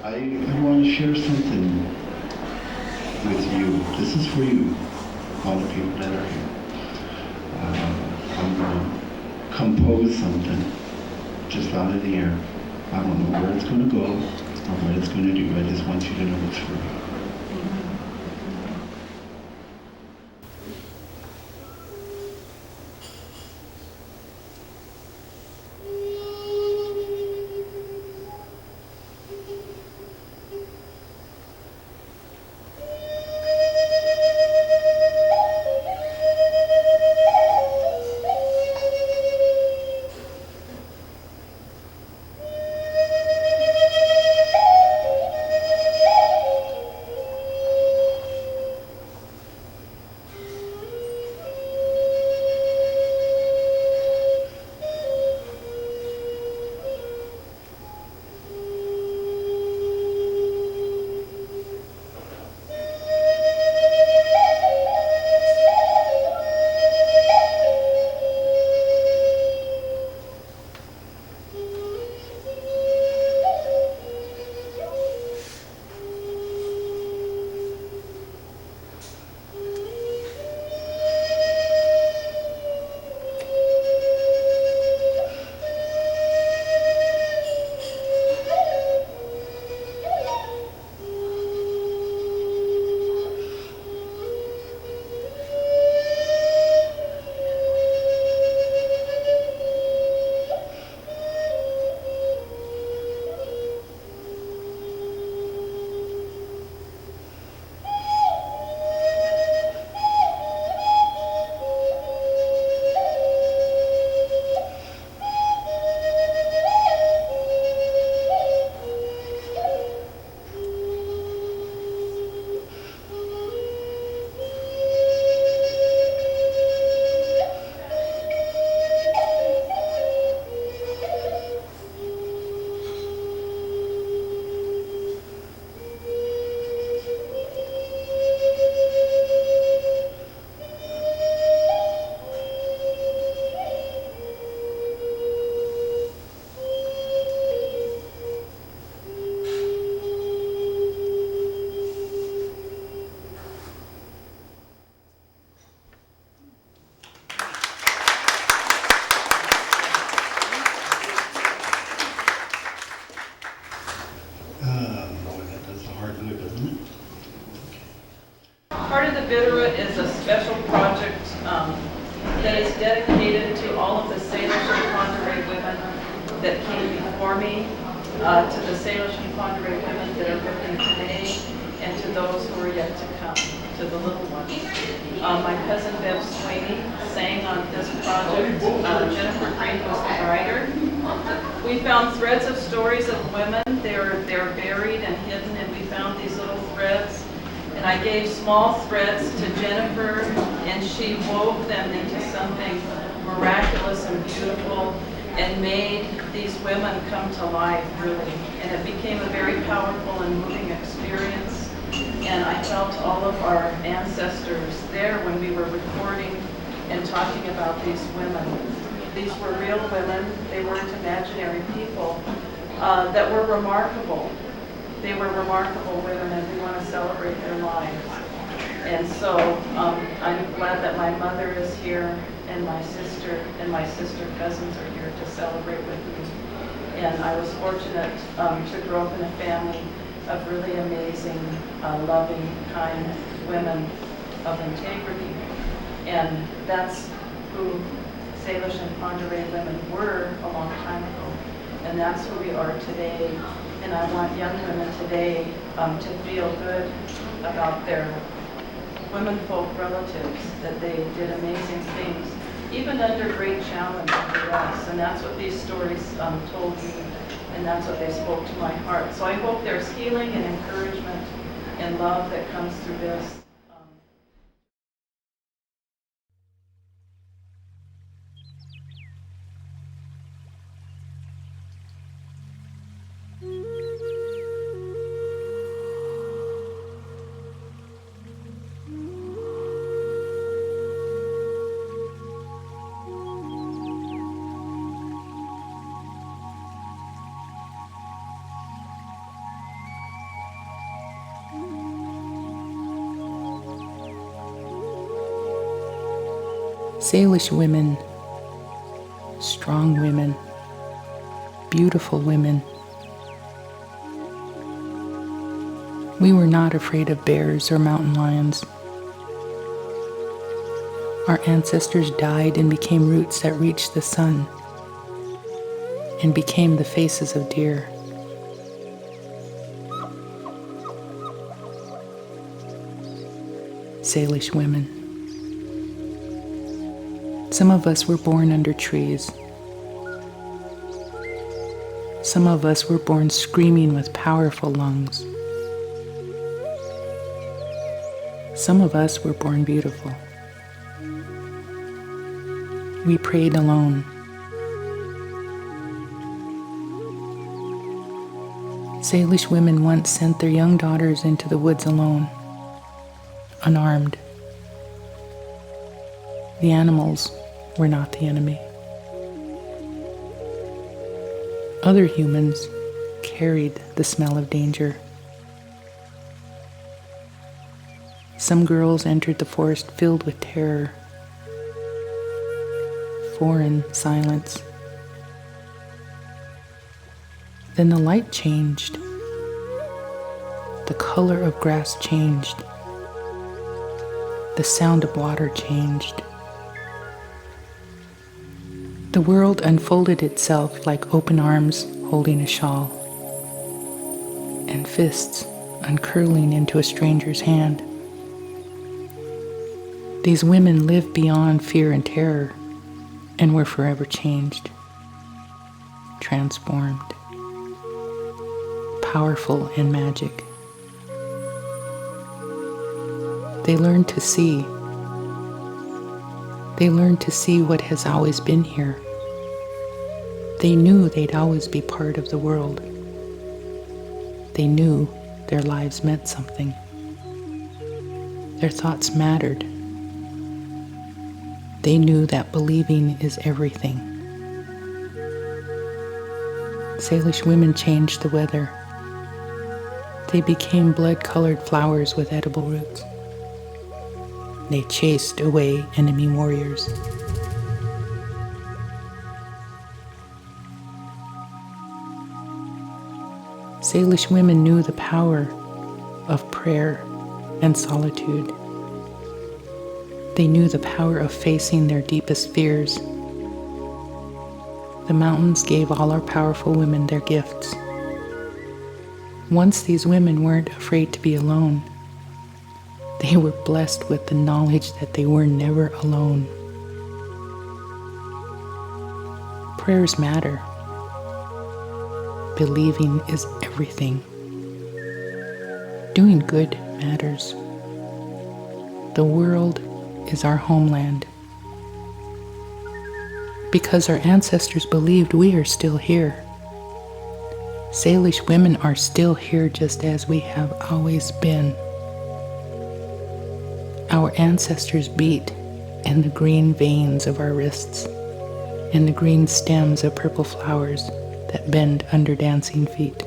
I want to share something with you. This is for you, all the people that are here. I'm going to compose something just out of the air. I don't know where it's going to go or what it's going to do. I just want you to know it's for you. Part of the Bitterroot is a special project that is dedicated to all of the Salish and Ponderay women that came before me, to the Salish and Ponderay women that are living today, and to those who are yet to come, to the little ones. My cousin Bev Sweeney sang on this project. Jennifer Green was the writer. We found threads of stories of women. They're buried and hidden, and we found these little threads. And I gave small threads to Jennifer, and she wove them into something miraculous and beautiful and made these women come to life, really. And it became a very powerful and moving experience. And I felt all of our ancestors there when we were recording and talking about these women. These were real women. They weren't imaginary people that were remarkable. They were remarkable women, and we want to celebrate their lives. And so I'm glad that my mother is here, and my sister cousins are here to celebrate with me. And I was fortunate to grow up in a family of really amazing, loving, kind women of integrity. And that's who Salish and Ponderay women were a long time ago. And that's who we are today. And I want young women today to feel good about their womenfolk relatives, that they did amazing things, even under great challenge for us. And that's what these stories told me, and that's what they spoke to my heart. So I hope there's healing and encouragement and love that comes through this. Salish women, strong women, beautiful women. We were not afraid of bears or mountain lions. Our ancestors died and became roots that reached the sun and became the faces of deer. Salish women. Some of us were born under trees. Some of us were born screaming with powerful lungs. Some of us were born beautiful. We prayed alone. Salish women once sent their young daughters into the woods alone, unarmed. The animals were not the enemy. Other humans carried the smell of danger. Some girls entered the forest filled with terror, foreign silence. Then the light changed. The color of grass changed. The sound of water changed. The world unfolded itself like open arms holding a shawl, and fists uncurling into a stranger's hand. These women lived beyond fear and terror and were forever changed, transformed, powerful and magic. They learned to see. They learned to see what has always been here. They knew they'd always be part of the world. They knew their lives meant something. Their thoughts mattered. They knew that believing is everything. Salish women changed the weather. They became blood-colored flowers with edible roots. They chased away enemy warriors. Salish women knew the power of prayer and solitude. They knew the power of facing their deepest fears. The mountains gave all our powerful women their gifts. Once these women weren't afraid to be alone. They were blessed with the knowledge that they were never alone. Prayers matter. Believing is everything. Doing good matters. The world is our homeland. Because our ancestors believed, we are still here. Salish women are still here just as we have always been. Our ancestors beat in the green veins of our wrists, in the green stems of purple flowers that bend under dancing feet.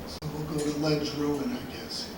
So we'll go to Ledge Ruin, I guess.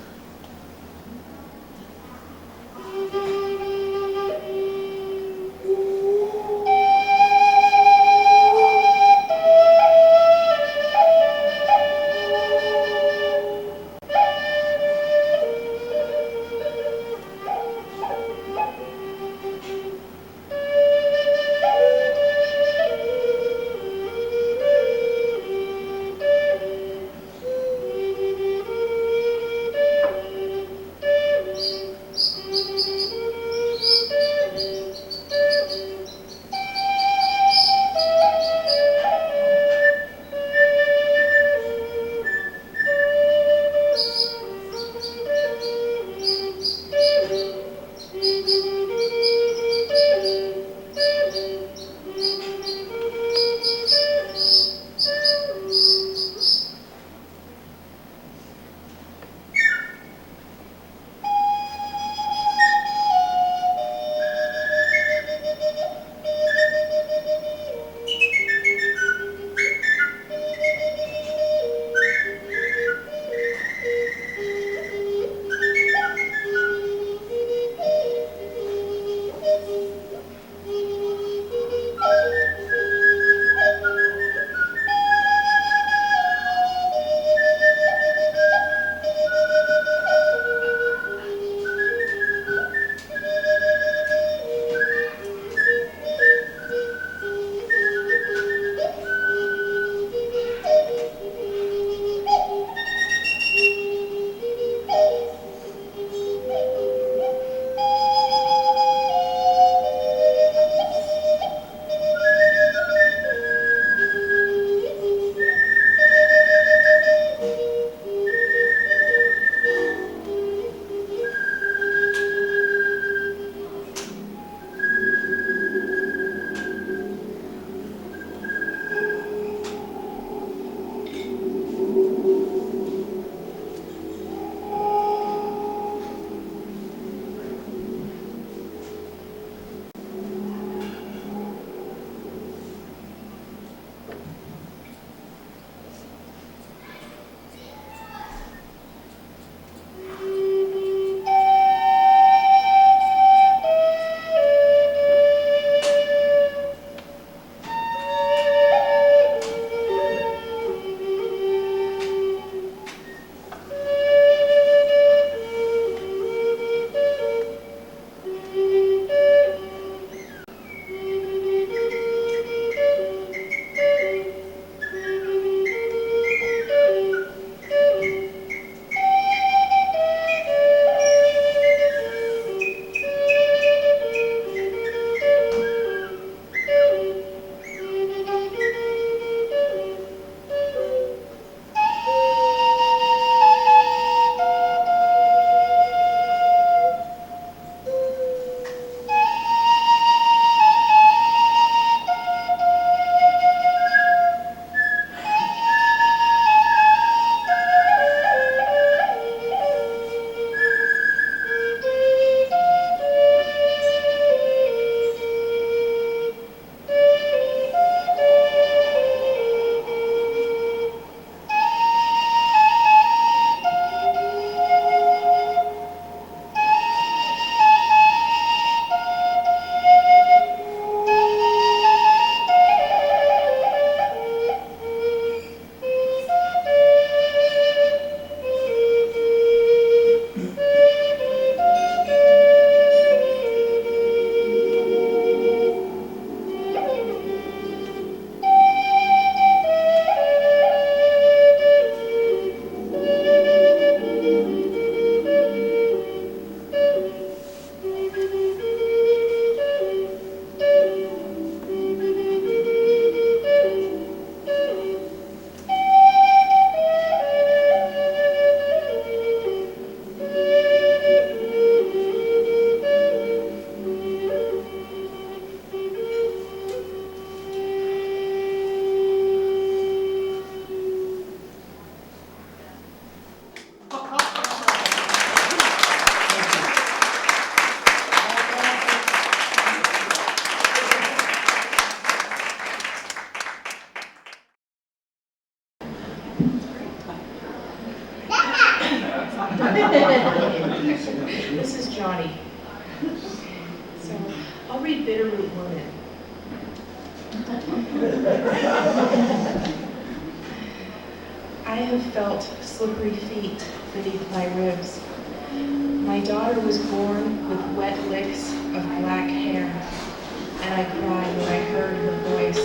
wouldn't want it. I have felt slippery feet beneath my ribs. My daughter was born with wet licks of black hair, and I cried when I heard her voice.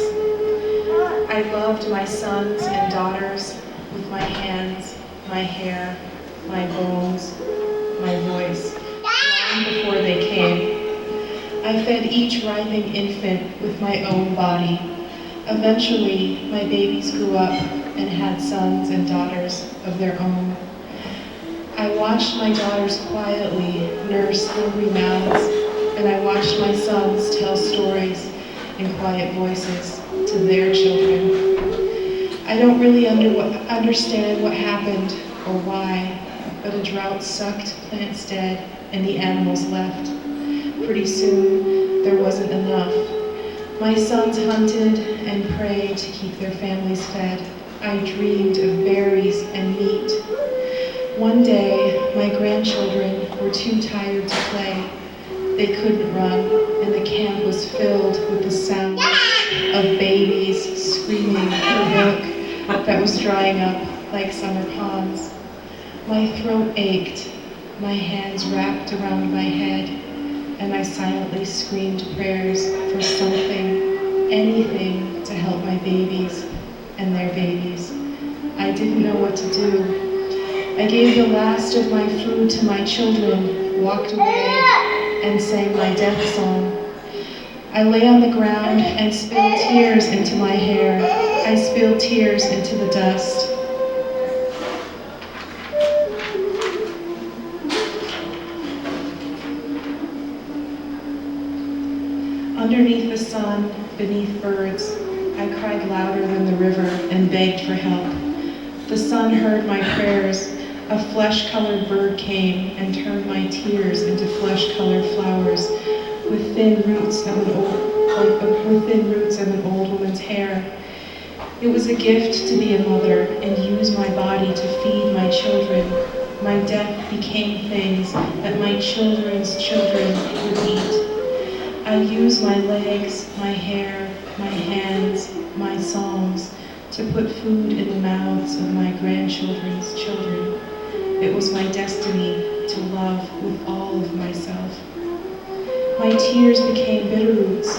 I loved my sons and daughters with my hands, my hair, my bones, my voice, long before they came. I fed each writhing infant with my own body. Eventually, my babies grew up and had sons and daughters of their own. I watched my daughters quietly nurse hungry mouths, and I watched my sons tell stories in quiet voices to their children. I don't really understand what happened or why, but a drought sucked plants dead and the animals left. Pretty soon, there wasn't enough. My sons hunted and prayed to keep their families fed. I dreamed of berries and meat. One day, my grandchildren were too tired to play. They couldn't run, and the camp was filled with the sound of babies screaming for milk that was drying up like summer ponds. My throat ached, my hands wrapped around my head, and I silently screamed prayers for something, anything to help my babies and their babies. I didn't know what to do. I gave the last of my food to my children, walked away, and sang my death song. I lay on the ground and spilled tears into my hair. I spilled tears into the dust. Underneath the sun, beneath birds, I cried louder than the river and begged for help. The sun heard my prayers. A flesh-colored bird came and turned my tears into flesh-colored flowers with thin roots of an old woman's hair. It was a gift to be a mother and use my body to feed my children. My death became things that my children's children would eat. I used my legs, my hair, my hands, my songs to put food in the mouths of my grandchildren's children. It was my destiny to love with all of myself. My tears became bitter roots.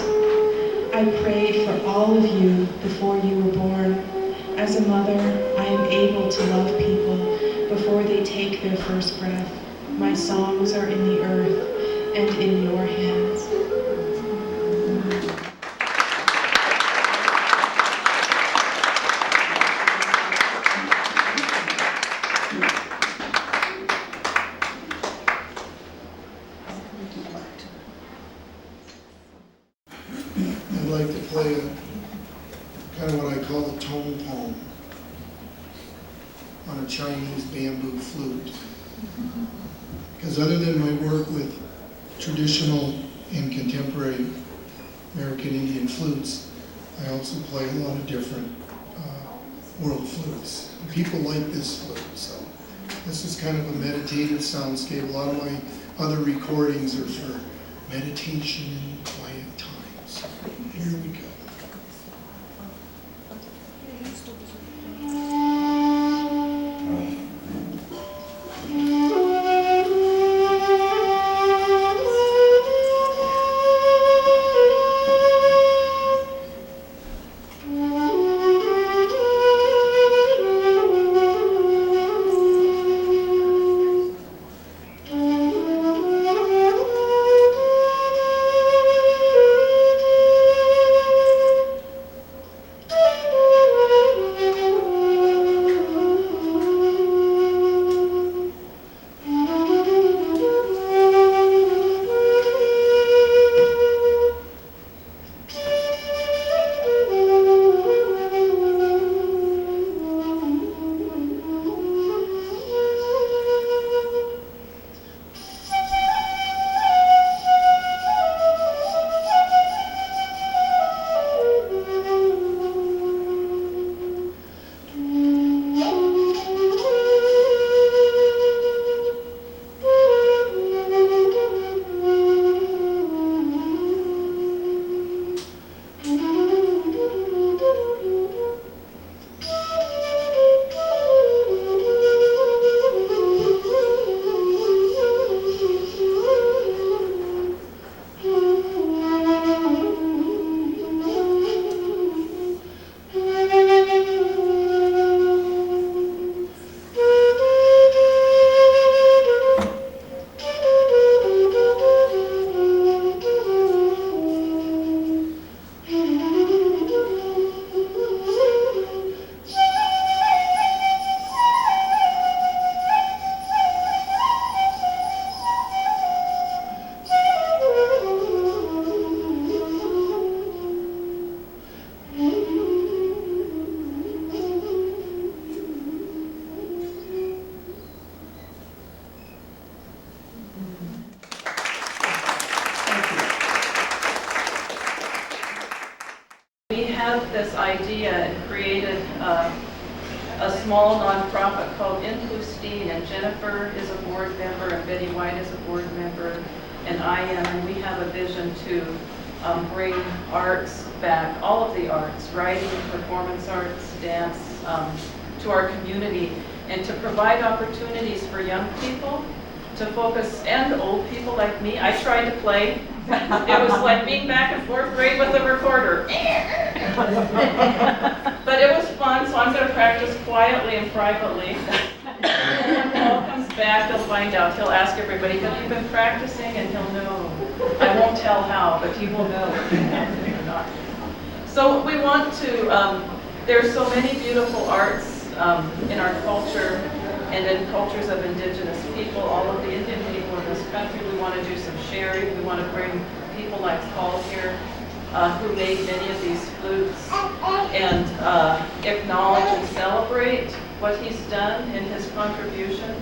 I prayed for all of you before you were born. As a mother, I am able to love people before they take their first breath. My songs are in the earth and in your hands. I'd like to play a kind of what I call a tone poem on a Chinese bamboo flute. Because other than my work with traditional and contemporary American Indian flutes, I also play a lot of different world flutes. And people like this flute, so this is kind of a meditative soundscape. A lot of my other recordings are for meditation and quiet times. Here we go. had this idea and created a small nonprofit called Infustine, and Jennifer is a board member, and Betty White is a board member, and I am, and we have a vision to bring arts back, all of the arts, writing, performance arts, dance, to our community, and to provide opportunities for young people to focus, and old people like me. I tried to play. It was like being back in 4th grade with a recorder. But it was fun, so I'm going to practice quietly and privately. When Paul comes back, he'll find out. He'll ask everybody, have you been practicing? And he'll know. I won't tell how, but he will know if you have been or not. So we want to, there's so many beautiful arts in our culture and in cultures of indigenous people, all of the Indian people in this country. We want to do some sharing. We want to bring people like Paul here, who made many of these flutes, and acknowledge and celebrate what he's done in his contribution.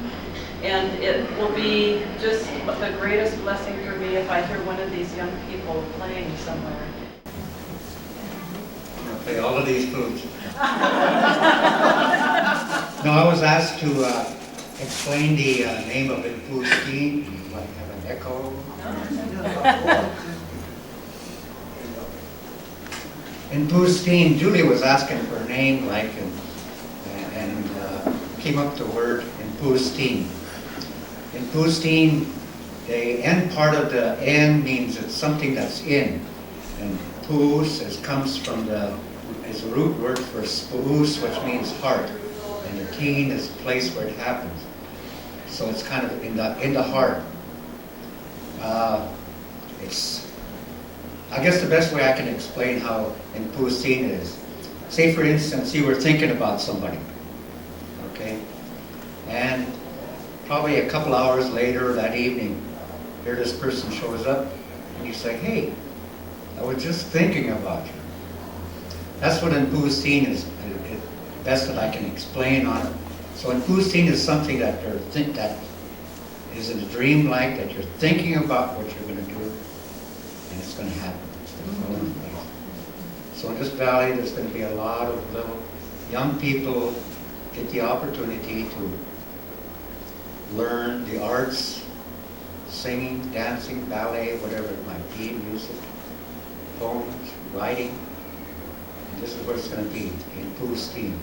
And it will be just the greatest blessing for me if I hear one of these young people playing somewhere. I'll play all of these flutes. No, I was asked to explain the name of Infustine. Like have an echo. Infustine. Julie was asking for a name, like, and came up the word Infustine. Infustine. The end part of the N means it's something that's in, and pus comes from is a root word for spus, which means heart. And the teen is the place where it happens. So it's kind of in the heart. It's, I guess the best way I can explain how Infustine is, say for instance you were thinking about somebody, okay? And probably a couple hours later that evening, here this person shows up and you say, hey, I was just thinking about you. That's what Infustine is. Best that I can explain on it. So Infustine is something that that is in a dream like, that you're thinking about what you're going to do, and it's going to happen. It's going to fall into place. So in this valley, there's going to be a lot of little young people get the opportunity to learn the arts, singing, dancing, ballet, whatever it might be, music, poems, writing. And this is what it's going to be, Infustine.